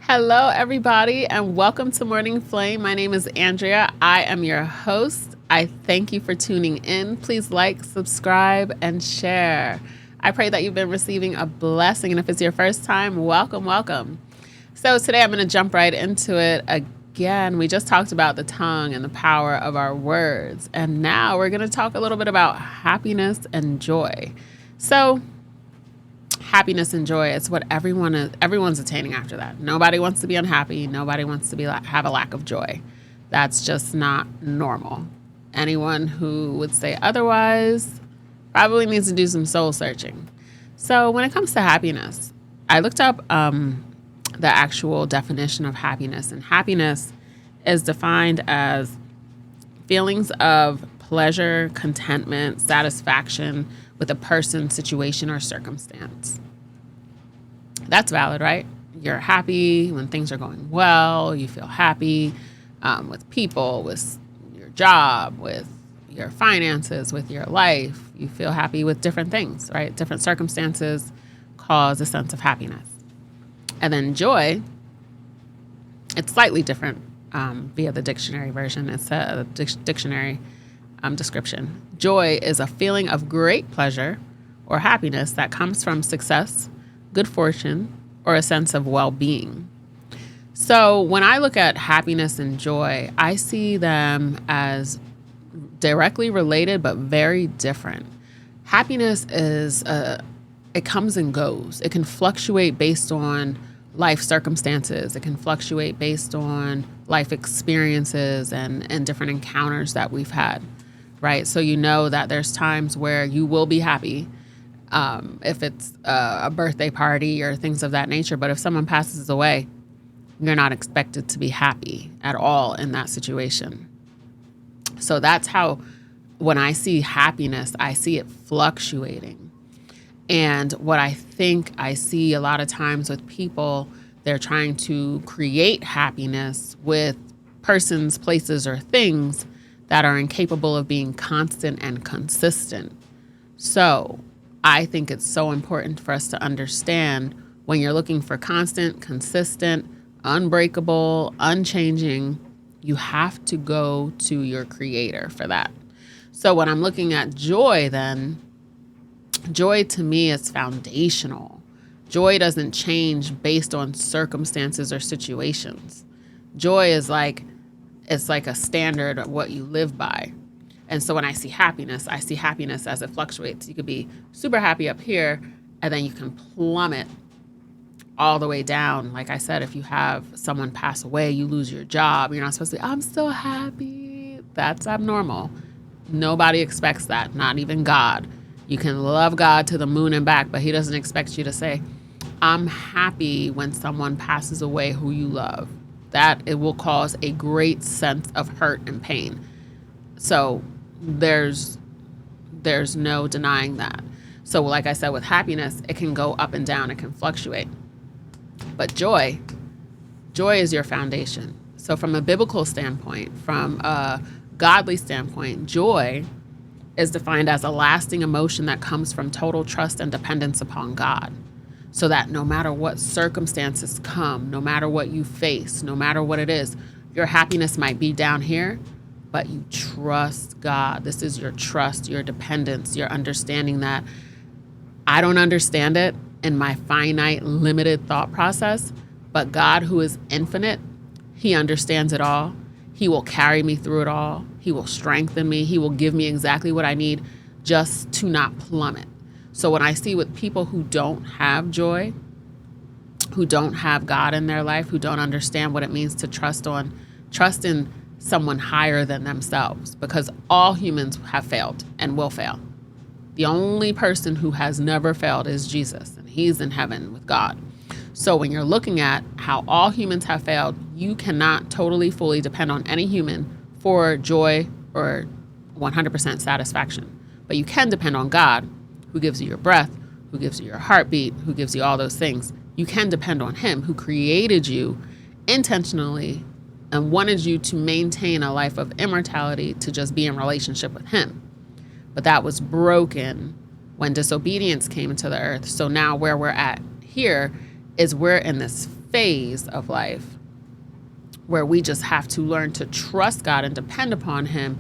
Hello, everybody, and welcome to Morning Flame. My name is Andrea. I am your host. I thank you for tuning in. Please like, subscribe, and share. I pray that you've been receiving a blessing, and if it's your first time, welcome, welcome. So today I'm going to jump right into it again. We just talked about the tongue and the power of our words, and now we're going to talk a little bit about happiness and joy. So happiness and joy, it's what everyone's attaining after that. Nobody wants to be unhappy. Nobody wants to have a lack of joy. That's just not normal. Anyone who would say otherwise probably needs to do some soul searching. So when it comes to happiness, I looked up the actual definition of happiness, and happiness is defined as feelings of pleasure, contentment, satisfaction with a person, situation, or circumstance. That's valid, right? You're happy when things are going well. You feel happy with people, with your job, with your finances, with your life. You feel happy with different things, right? Different circumstances cause a sense of happiness. And then joy, it's slightly different via the dictionary version. It's a dictionary description. Joy is a feeling of great pleasure or happiness that comes from success, good fortune, or a sense of well-being. So when I look at happiness and joy, I see them as directly related but very different. Happiness it comes and goes. It can fluctuate based on life circumstances. It can fluctuate based on life experiences and different encounters that we've had. Right. So you know that there's times where you will be happy if it's a birthday party or things of that nature. But if someone passes away, you're not expected to be happy at all in that situation. So that's how, when I see happiness, I see it fluctuating. And what I think I see a lot of times with people, they're trying to create happiness with persons, places, or things that are incapable of being constant and consistent. So I think it's so important for us to understand when you're looking for constant, consistent, unbreakable, unchanging, you have to go to your creator for that. So when I'm looking at joy, then joy to me is foundational. Joy doesn't change based on circumstances or situations. Joy is it's like a standard of what you live by. And so when I see happiness as it fluctuates. You could be super happy up here, and then you can plummet all the way down. Like I said, if you have someone pass away, you lose your job, you're not supposed to be, I'm so happy. That's abnormal. Nobody expects that, not even God. You can love God to the moon and back, but he doesn't expect you to say, I'm happy when someone passes away who you love. That it will cause a great sense of hurt and pain. So there's no denying that. So like I said, with happiness, it can go up and down, it can fluctuate. But joy is your foundation. So from a biblical standpoint, from a godly standpoint, joy is defined as a lasting emotion that comes from total trust and dependence upon God. So that no matter what circumstances come, no matter what you face, no matter what it is, your happiness might be down here, but you trust God. This is your trust, your dependence, your understanding that I don't understand it in my finite, limited thought process, but God, who is infinite, he understands it all. He will carry me through it all. He will strengthen me. He will give me exactly what I need just to not plummet. So when I see with people who don't have joy, who don't have God in their life, who don't understand what it means to trust in someone higher than themselves, because all humans have failed and will fail. The only person who has never failed is Jesus, and he's in heaven with God. So when you're looking at how all humans have failed, you cannot totally, fully depend on any human for joy or 100% satisfaction. But you can depend on God, who gives you your breath, who gives you your heartbeat, who gives you all those things. You can depend on him, who created you intentionally and wanted you to maintain a life of immortality, to just be in relationship with him. But that was broken when disobedience came into the earth. So now where we're at here is we're in this phase of life where we just have to learn to trust God and depend upon him,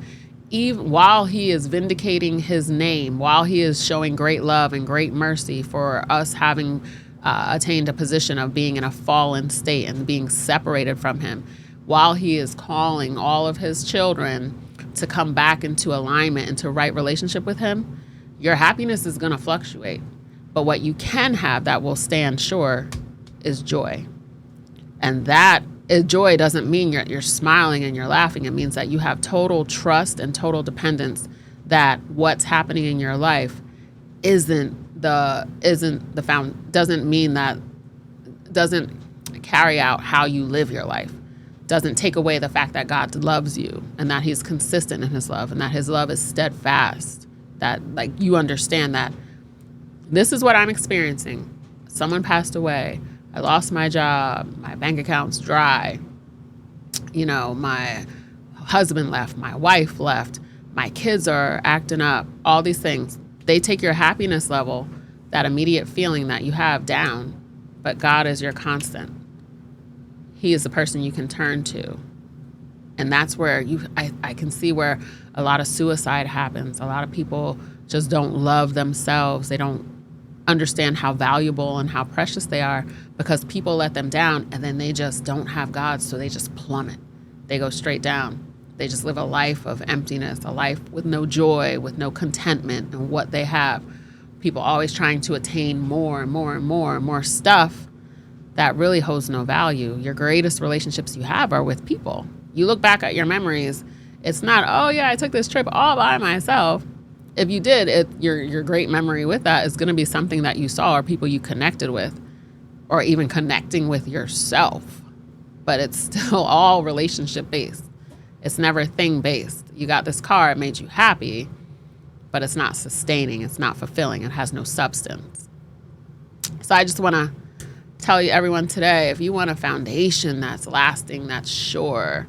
even while he is vindicating his name, while he is showing great love and great mercy for us having attained a position of being in a fallen state and being separated from him, while he is calling all of his children to come back into alignment, into right relationship with him. Your happiness is going to fluctuate. But what you can have that will stand sure is joy. And that joy doesn't mean you're smiling and you're laughing. It means that you have total trust and total dependence that what's happening in your life doesn't carry out how you live your life. Doesn't take away the fact that God loves you and that he's consistent in his love and that his love is steadfast. That like you understand that this is what I'm experiencing. Someone passed away. I lost my job. My bank account's dry. You know, my husband left. My wife left. My kids are acting up. All these things. They take your happiness level, that immediate feeling that you have, down. But God is your constant. He is the person you can turn to. And that's where I can see where a lot of suicide happens. A lot of people just don't love themselves. They don't understand how valuable and how precious they are because people let them down, and then they just don't have God, so they just plummet. They go straight down. They just live a life of emptiness, a life with no joy, with no contentment in what they have. People always trying to attain more and more and more and more stuff that really holds no value. Your greatest relationships you have are with people. You look back at your memories, it's not, oh yeah, I took this trip all by myself. If you did, your great memory with that is going to be something that you saw or people you connected with, or even connecting with yourself. But it's still all relationship based. It's never thing based. You got this car, it made you happy, but it's not sustaining. It's not fulfilling. It has no substance. So I just want to tell you, everyone, today, if you want a foundation that's lasting, that's sure,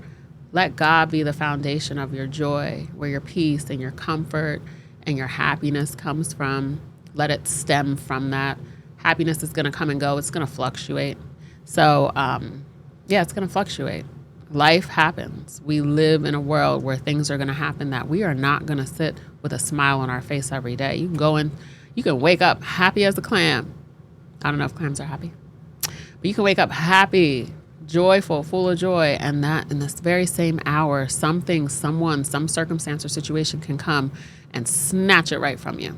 let God be the foundation of your joy, where your peace and your comfort and your happiness comes from. Let it stem from that. Happiness is going to come and go. It's going to fluctuate. So, it's going to fluctuate. Life happens. We live in a world where things are going to happen that we are not going to sit with a smile on our face every day. You can wake up happy as a clam. I don't know if clams are happy, but you can wake up happy, joyful, full of joy, and that in this very same hour, something, someone, some circumstance or situation can come and snatch it right from you.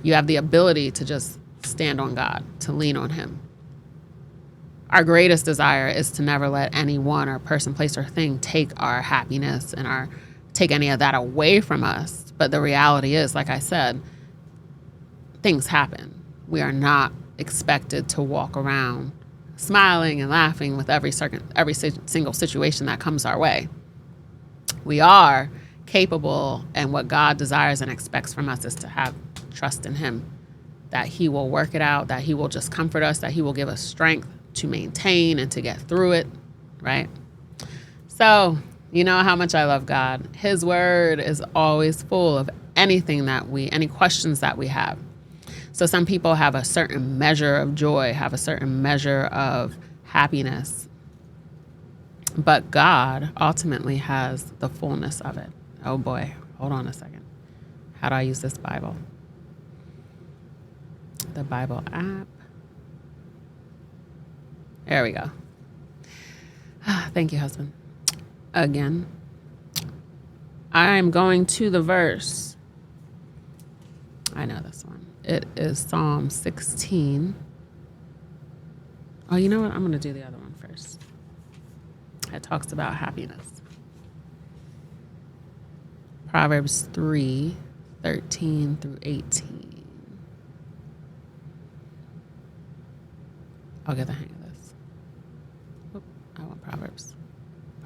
You have the ability to just stand on God, to lean on him. Our greatest desire is to never let anyone or person, place, or thing take our happiness and take any of that away from us. But the reality is, like I said, things happen. We are not expected to walk around smiling and laughing with every single situation that comes our way. We are capable, and what God desires and expects from us is to have trust in him, that he will work it out, that he will just comfort us, that he will give us strength to maintain and to get through it, right? So, you know how much I love God. His word is always full of any questions that we have. So some people have a certain measure of joy, have a certain measure of happiness, but God ultimately has the fullness of it. Oh boy, hold on a second. How do I use this Bible? The Bible app. There we go. Thank you, husband. Again, I'm going to the verse. I know this one. It is Psalm 16. Oh, you know what? I'm going to do the other one first. It talks about happiness. Proverbs 3:13 through 18. I'll get the hang of this. I want Proverbs.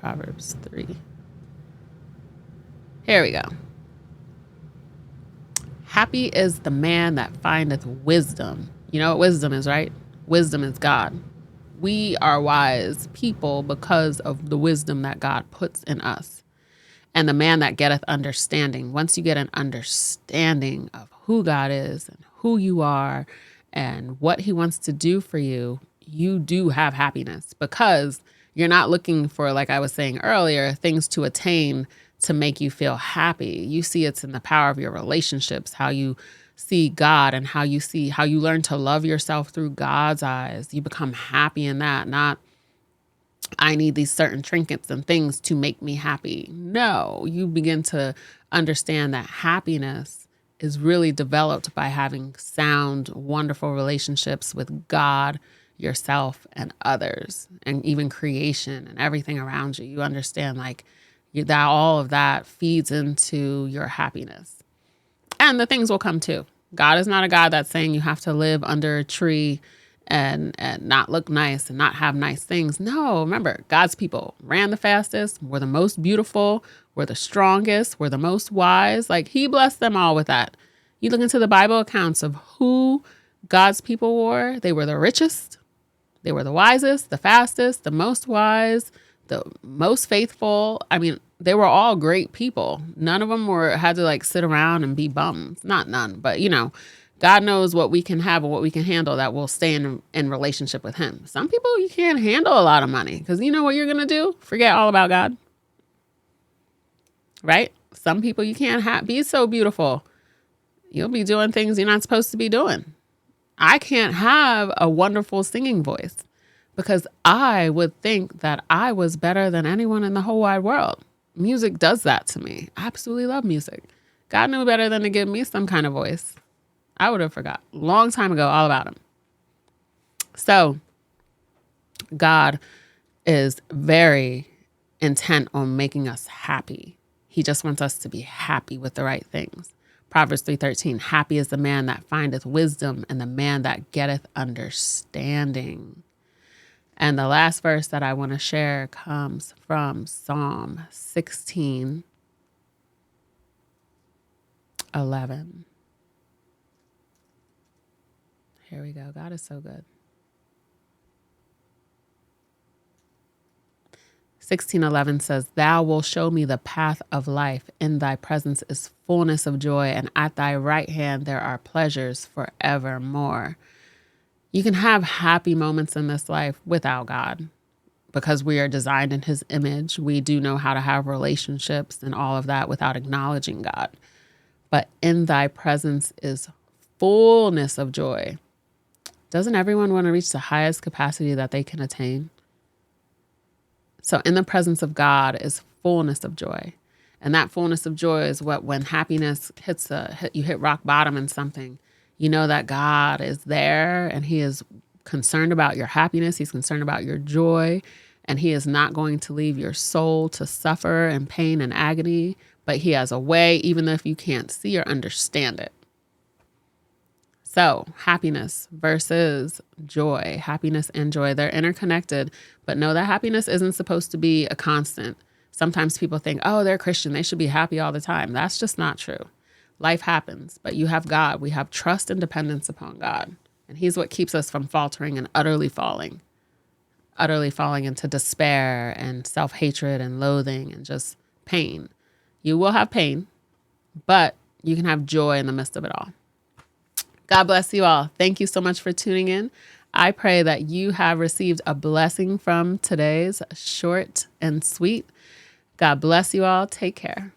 Proverbs 3. Here we go. Happy is the man that findeth wisdom. You know what wisdom is, right? Wisdom is God. We are wise people because of the wisdom that God puts in us. And the man that getteth understanding. Once you get an understanding of who God is and who you are and what he wants to do for you, you do have happiness because you're not looking for, like I was saying earlier, things to attain to make you feel happy. You see it's in the power of your relationships, how you see God and how you learn to love yourself through God's eyes. You become happy in that, not I need these certain trinkets and things to make me happy. No, you begin to understand that happiness is really developed by having sound, wonderful relationships with God, yourself, and others, and even creation and everything around you. You understand that all of that feeds into your happiness. And the things will come too. God is not a God that's saying you have to live under a tree and not look nice and not have nice things. No, remember, God's people ran the fastest, were the most beautiful, were the strongest, were the most wise. Like, he blessed them all with that. You look into the Bible accounts of who God's people were. They were the richest. They were the wisest, the fastest, the most wise, the most faithful. I mean, they were all great people. None of them had to sit around and be bums. Not none, but God knows what we can have and what we can handle that will stay in relationship with him. Some people, you can't handle a lot of money because you know what you're going to do? Forget all about God. Right? Some people you can't be so beautiful. You'll be doing things you're not supposed to be doing. I can't have a wonderful singing voice because I would think that I was better than anyone in the whole wide world. Music does that to me. I absolutely love music. God knew better than to give me some kind of voice. I would have forgot long time ago all about him. So God is very intent on making us happy. He just wants us to be happy with the right things. Proverbs 3:13, happy is the man that findeth wisdom and the man that getteth understanding. And the last verse that I want to share comes from Psalm 16:11. Here we go. God is so good. 16:11 says, thou wilt show me the path of life. In thy presence is fullness of joy, and at thy right hand there are pleasures forevermore. You can have happy moments in this life without God because we are designed in his image. We do know how to have relationships and all of that without acknowledging God. But in thy presence is fullness of joy. Doesn't everyone want to reach the highest capacity that they can attain? So in the presence of God is fullness of joy. And that fullness of joy is when happiness you hit rock bottom in something, you know that God is there and he is concerned about your happiness. He's concerned about your joy, and he is not going to leave your soul to suffer in pain and agony, but he has a way, even if you can't see or understand it. So happiness versus joy, happiness and joy, they're interconnected, but know that happiness isn't supposed to be a constant. Sometimes people think, oh, they're Christian, they should be happy all the time. That's just not true. Life happens, but you have God. We have trust and dependence upon God. And he's what keeps us from faltering and utterly falling into despair and self-hatred and loathing and just pain. You will have pain, but you can have joy in the midst of it all. God bless you all. Thank you so much for tuning in. I pray that you have received a blessing from today's short and sweet. God bless you all. Take care.